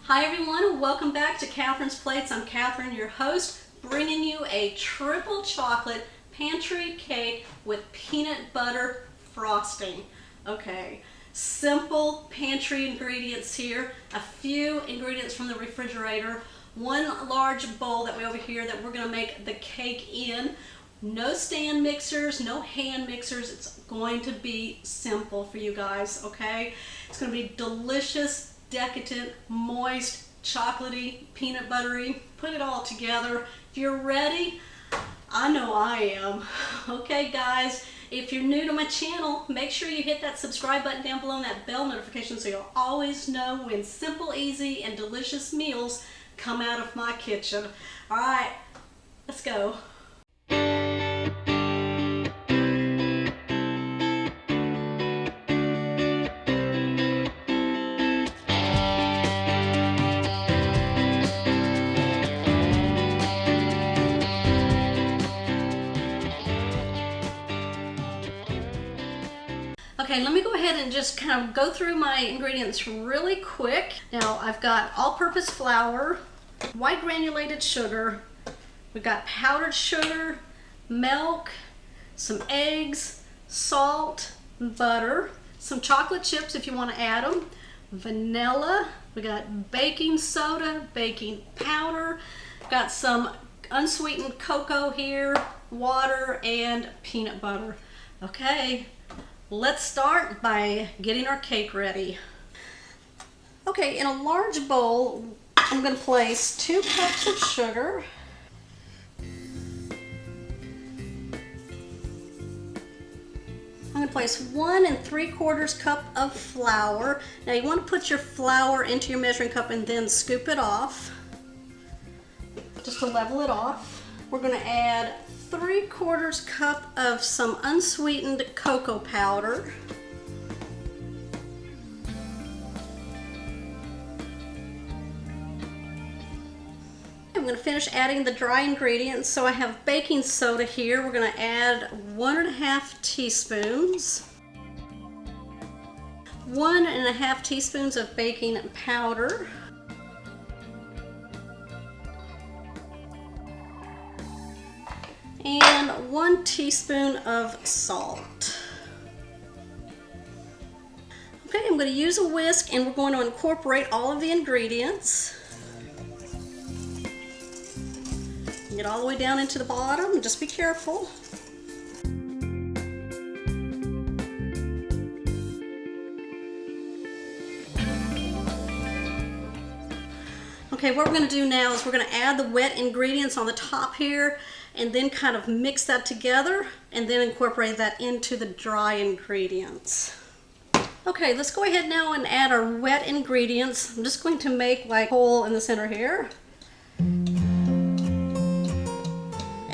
Hi everyone, welcome back to Catherine's Plates. I'm Catherine, your host, bringing you a triple chocolate pantry cake with peanut butter frosting. Okay, simple pantry ingredients here, a few ingredients from the refrigerator, one large bowl that we over here that we're gonna make the cake in. No stand mixers, no hand mixers. It's going to be simple for you guys, okay? It's gonna be delicious, decadent, moist, chocolatey, peanut buttery. Put it all together. If you're ready, I know I am. Okay guys, if you're new to my channel, make sure you hit that subscribe button down below and that bell notification so you'll always know when simple, easy, and delicious meals come out of my kitchen. All right, let's go. Okay, let me go ahead and just kind of go through my ingredients really quick. Now, I've got all-purpose flour, white granulated sugar, we've got powdered sugar, milk, some eggs, salt, butter, some chocolate chips if you want to add them, vanilla, we got baking soda, baking powder, got some unsweetened cocoa here, water, and peanut butter. Okay. Let's start by getting our cake ready. Okay, in a large bowl, I'm going to place 2 cups of sugar. I'm going to place 1 3/4 cup of flour. Now you want to put your flour into your measuring cup and then scoop it off, just to level it off. We're going to add 3/4 cup of some unsweetened cocoa powder. I'm going to finish adding the dry ingredients. So I have baking soda here. We're going to add 1 1/2 teaspoons. 1 1/2 teaspoons of baking powder. And 1 teaspoon of salt. Okay, I'm going to use a whisk and we're going to incorporate all of the ingredients. Get all the way down into the bottom, just be careful. Okay, what we're going to do now is we're going to add the wet ingredients on the top here and then kind of mix that together and then incorporate that into the dry ingredients. Okay, let's go ahead now and add our wet ingredients. I'm just going to make like a hole in the center here. And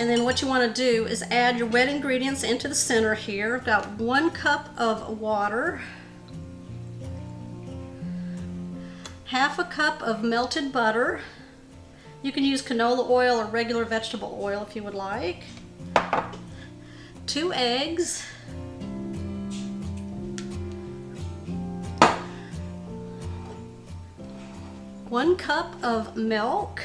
then what you want to do is add your wet ingredients into the center here. I've got 1 cup of water, 1/2 cup of melted butter. You can use canola oil or regular vegetable oil if you would like. 2 eggs. 1 cup of milk.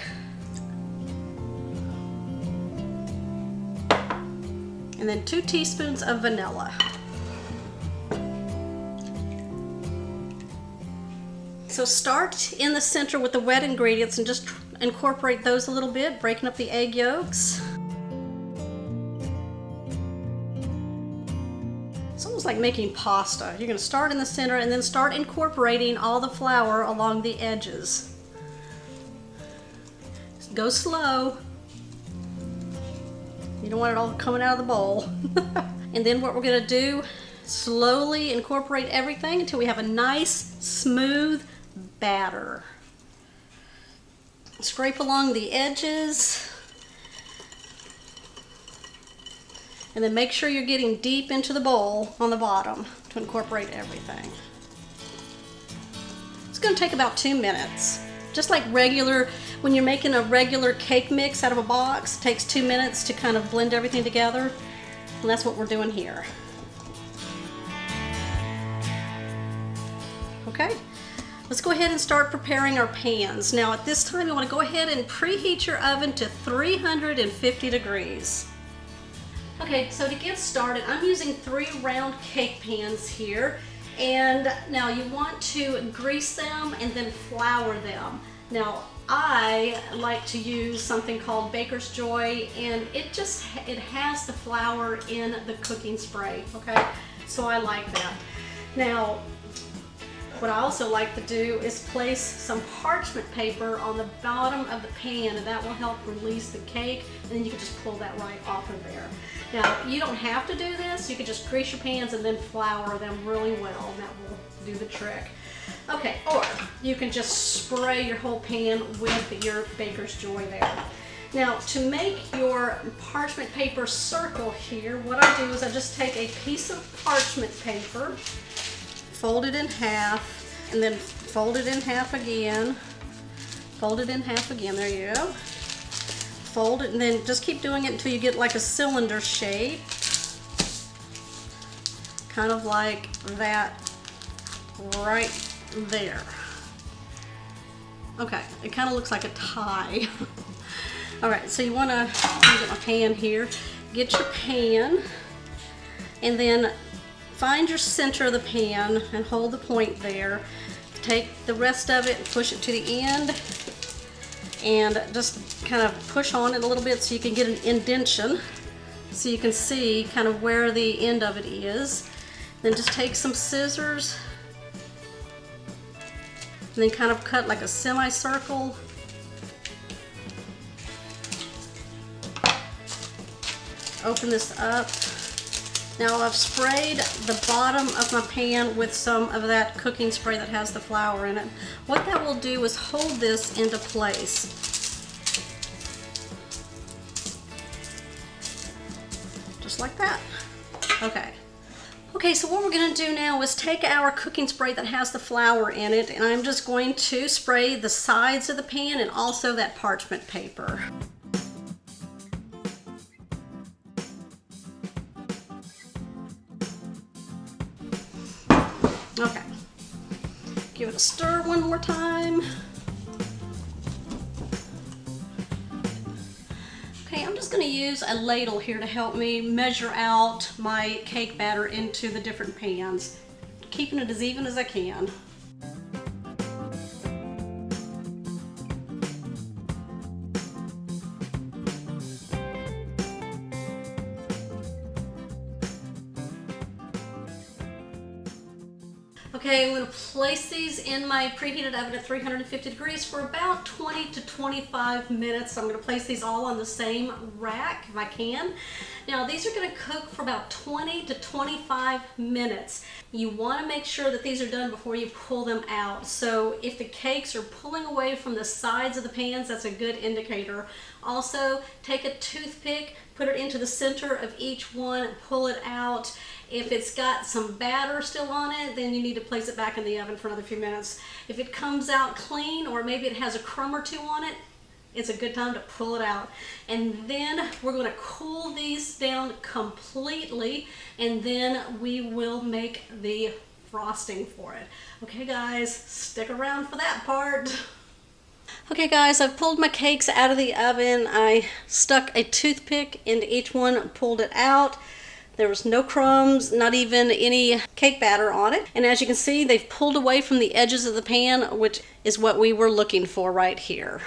And then 2 teaspoons of vanilla. So start in the center with the wet ingredients and just incorporate those a little bit, breaking up the egg yolks. It's almost like making pasta. You're going to start in the center and then start incorporating all the flour along the edges. Just go slow. You don't want it all coming out of the bowl. And then what we're going to do, slowly incorporate everything until we have a nice, smooth batter. Scrape along the edges. And then make sure you're getting deep into the bowl on the bottom to incorporate everything. It's going to take about 2 minutes. Just like regular, when you're making a regular cake mix out of a box, it takes 2 minutes to kind of blend everything together. And that's what we're doing here. Okay, Let's go ahead and start preparing our pans. Now at this time you want to go ahead and preheat your oven to 350 degrees. Okay, so to get started, I'm using 3 round cake pans here. And now you want to grease them and then flour them. Now I like to use something called Baker's Joy, and it has the flour in the cooking spray, okay? So I like that. Now, what I also like to do is place some parchment paper on the bottom of the pan, and that will help release the cake, and then you can just pull that right off of there. Now, you don't have to do this. You can just grease your pans and then flour them really well, and that will do the trick. Okay, or you can just spray your whole pan with your Baker's Joy there. Now, to make your parchment paper circle here, what I do is I just take a piece of parchment paper, fold it in half, and then fold it in half again. Fold it in half again, there you go. Fold it, and then just keep doing it until you get like a cylinder shape. Kind of like that right there. Okay, it kind of looks like a tie. All right, so you want to get my pan here. Get your pan, and then find your center of the pan and hold the point there. Take the rest of it and push it to the end, and just kind of push on it a little bit so you can get an indentation, so you can see kind of where the end of it is. Then just take some scissors and then kind of cut like a semicircle. Open this up. Now I've sprayed the bottom of my pan with some of that cooking spray that has the flour in it. What that will do is hold this into place. Just like that. Okay. Okay, so what we're going to do now is take our cooking spray that has the flour in it, and I'm just going to spray the sides of the pan and also that parchment paper. Okay, give it a stir one more time. Okay, I'm just going to use a ladle here to help me measure out my cake batter into the different pans, keeping it as even as I can. Okay, I'm going to place these in my preheated oven at 350 degrees for about 20 to 25 minutes. I'm going to place these all on the same rack if I can. Now these are going to cook for about 20 to 25 minutes. You want to make sure that these are done before you pull them out. So if the cakes are pulling away from the sides of the pans, that's a good indicator. Also, take a toothpick, put it into the center of each one and pull it out. If it's got some batter still on it, then you need to place it back in the oven for another few minutes. If it comes out clean, or maybe it has a crumb or two on it, it's a good time to pull it out. And then we're going to cool these down completely, and then we will make the frosting for it. Okay guys, stick around for that part. Okay guys, I've pulled my cakes out of the oven. I stuck a toothpick into each one, pulled it out. There was no crumbs, not even any cake batter on it. And as you can see, they've pulled away from the edges of the pan, which is what we were looking for right here.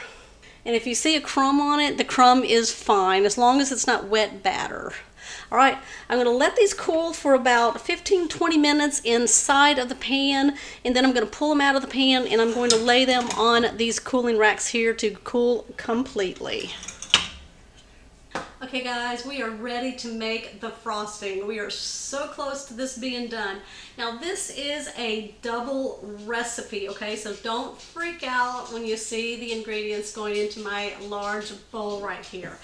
And if you see a crumb on it, the crumb is fine, as long as it's not wet batter. All right, I'm going to let these cool for about 15-20 minutes inside of the pan, and then I'm going to pull them out of the pan, and I'm going to lay them on these cooling racks here to cool completely. Okay guys, we are ready to make the frosting. We are so close to this being done. Now this is a double recipe, okay? So don't freak out when you see the ingredients going into my large bowl right here.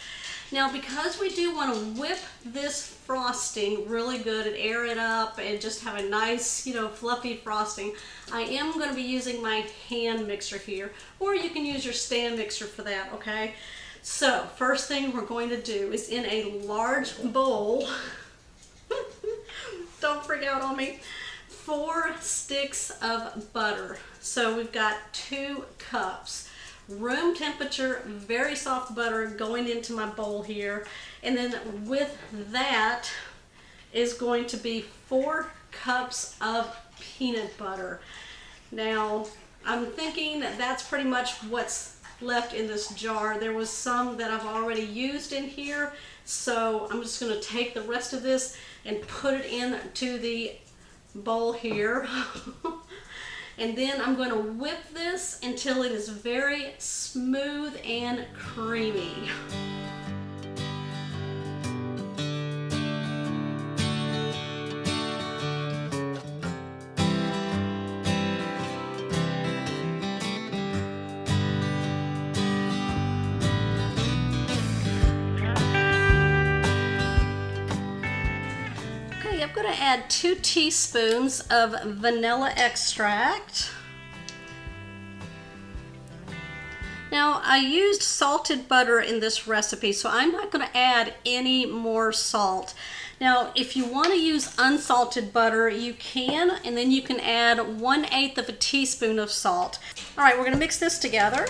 Now because we do want to whip this frosting really good and air it up and just have a nice, fluffy frosting, I am going to be using my hand mixer here, or you can use your stand mixer for that, okay? So, first thing we're going to do is in a large bowl, don't freak out on me, 4 sticks of butter. So we've got 2 cups. Room temperature, very soft butter going into my bowl here. And then with that is going to be 4 cups of peanut butter. Now, I'm thinking that that's pretty much what's left in this jar. There was some that I've already used in here, so I'm just going to take the rest of this and put it into the bowl here. And then I'm going to whip this until it is very smooth and creamy. I'm going to add 2 teaspoons of vanilla extract. Now, I used salted butter in this recipe, so I'm not going to add any more salt. Now, if you want to use unsalted butter, you can, and then you can add 1/8 of a teaspoon of salt. All right, we're going to mix this together.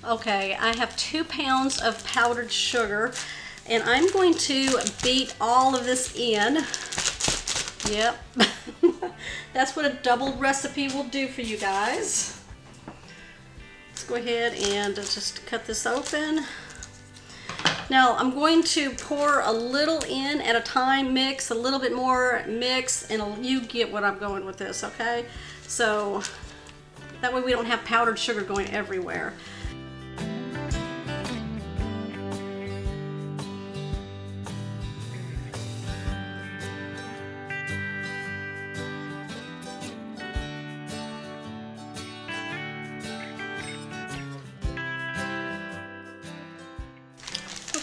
Okay, I have 2 pounds of powdered sugar, and I'm going to beat all of this in. Yep, that's what a double recipe will do for you guys. Let's go ahead and just cut this open. Now I'm going to pour a little in at a time, mix a little bit more, mix, and you get what I'm going with this, okay? So that way we don't have powdered sugar going everywhere.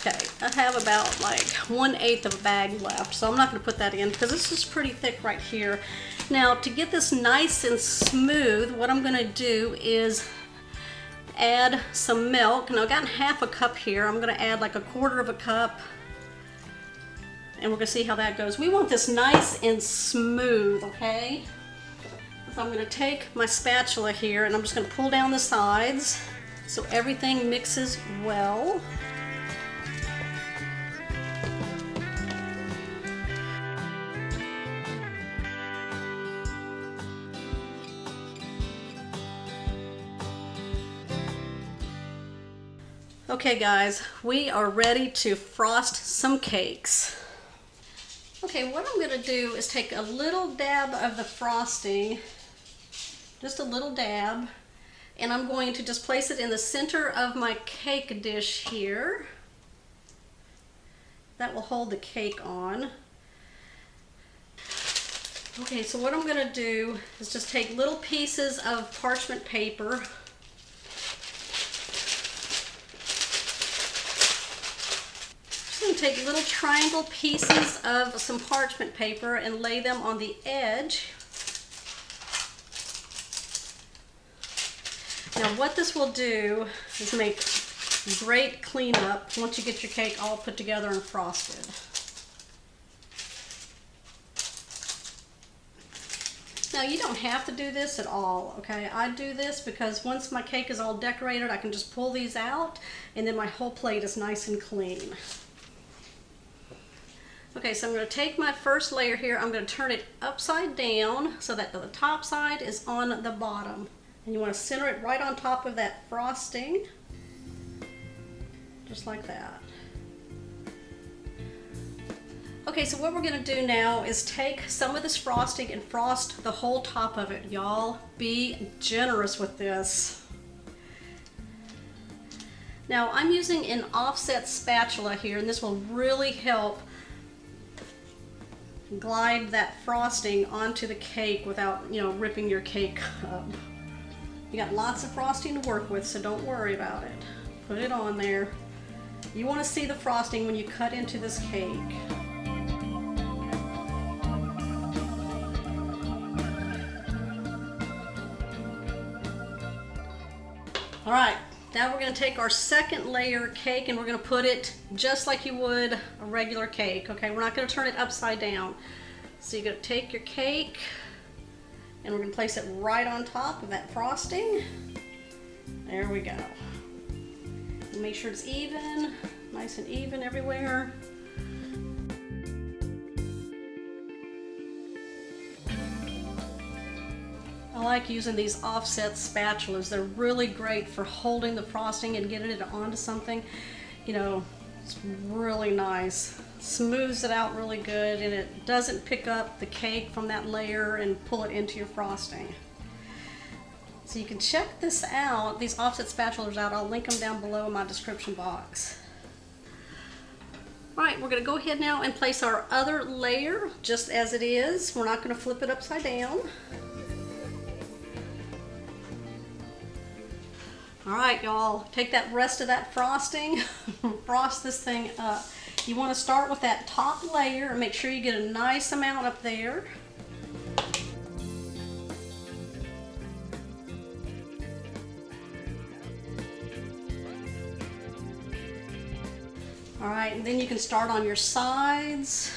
Okay, I have about like 1/8 of a bag left, so I'm not going to put that in because this is pretty thick right here. Now, to get this nice and smooth, what I'm going to do is add some milk. Now, I've got 1/2 a cup here. I'm going to add like 1/4 of a cup, and we're going to see how that goes. We want this nice and smooth, okay? So I'm going to take my spatula here, and I'm just going to pull down the sides so everything mixes well. Okay guys, we are ready to frost some cakes. Okay, what I'm going to do is take a little dab of the frosting, just a little dab, and I'm going to just place it in the center of my cake dish here. That will hold the cake on. Okay, so what I'm going to do is just take little pieces of parchment paper. Take little triangle pieces of some parchment paper and lay them on the edge. Now what this will do is make great cleanup once you get your cake all put together and frosted. Now you don't have to do this at all, okay? I do this because once my cake is all decorated, I can just pull these out and then my whole plate is nice and clean. Okay, so I'm going to take my first layer here, I'm going to turn it upside down so that the top side is on the bottom. And you want to center it right on top of that frosting, just like that. Okay, so what we're going to do now is take some of this frosting and frost the whole top of it. Y'all, be generous with this. Now, I'm using an offset spatula here, and this will really help glide that frosting onto the cake without, ripping your cake up. You got lots of frosting to work with, so don't worry about it. Put it on there. You want to see the frosting when you cut into this cake. All right, Now we're going to take our second layer cake and we're going to put it just like you would a regular cake. Okay, we're not going to turn it upside down. So you're going to take your cake and we're going to place it right on top of that frosting. There we go. Make sure it's even, nice and even everywhere. I like using these offset spatulas. They're really great for holding the frosting and getting it onto something. You know, it's really nice. Smooths it out really good and it doesn't pick up the cake from that layer and pull it into your frosting. So you can check this out, these offset spatulas out. I'll link them down below in my description box. All right, we're going to go ahead now and place our other layer just as it is. We're not going to flip it upside down. All right, y'all, take that rest of that frosting, frost this thing up. You want to start with that top layer and make sure you get a nice amount up there. All right, and then you can start on your sides.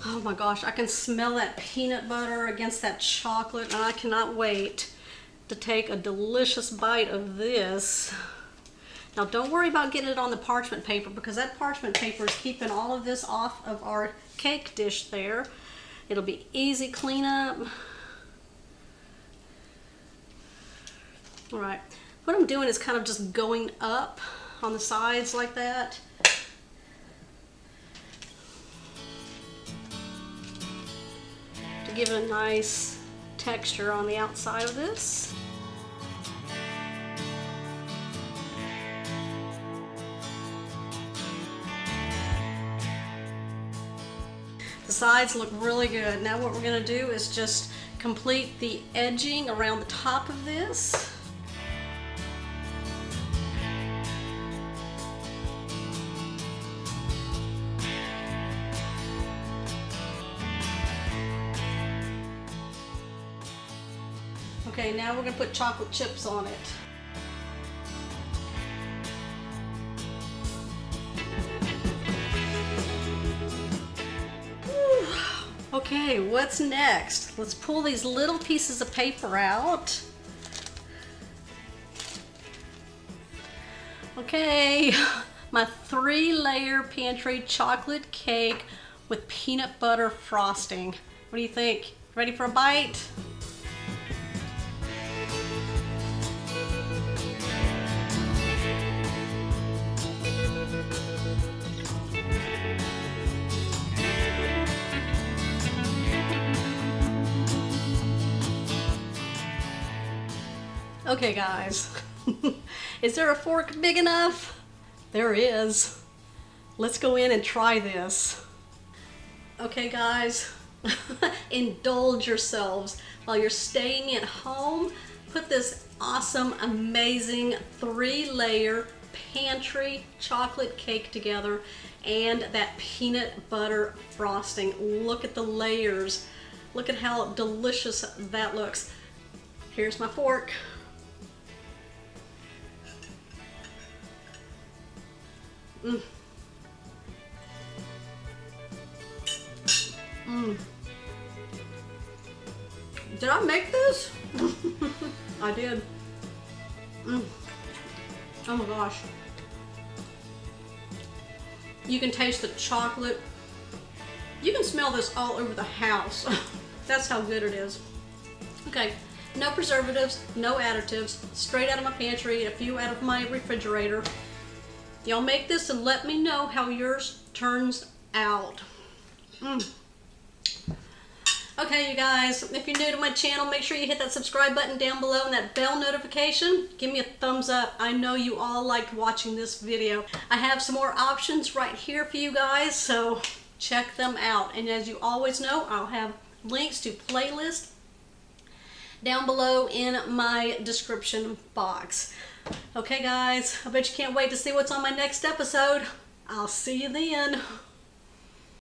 Oh my gosh, I can smell that peanut butter against that chocolate, and I cannot wait to take a delicious bite of this. Now don't worry about getting it on the parchment paper because that parchment paper is keeping all of this off of our cake dish there. It'll be easy cleanup. All right, what I'm doing is kind of just going up on the sides like that. To give it a nice texture on the outside of this. The sides look really good. Now what we're going to do is just complete the edging around the top of this. Okay, now we're going to put chocolate chips on it. Whew. Okay, what's next? Let's pull these little pieces of paper out. Okay, my 3-layer pantry chocolate cake with peanut butter frosting. What do you think? Ready for a bite? Okay guys, is there a fork big enough? There is. Let's go in and try this. Okay guys, indulge yourselves while you're staying at home. Put this awesome, amazing 3-layer pantry chocolate cake together and that peanut butter frosting. Look at the layers. Look at how delicious that looks. Here's my fork. Mm. Mm. Did I make this? I did. Mm. Oh my gosh. You can taste the chocolate. You can smell this all over the house. That's how good it is. Okay, no preservatives, no additives, straight out of my pantry, a few out of my refrigerator. Y'all make this and let me know how yours turns out. Mm. Okay, you guys, if you're new to my channel, make sure you hit that subscribe button down below and that bell notification. Give me a thumbs up. I know you all liked watching this video. I have some more options right here for you guys, so check them out. And as you always know, I'll have links to playlists down below in my description box. Okay guys, I bet you can't wait to see what's on my next episode. I'll see you then.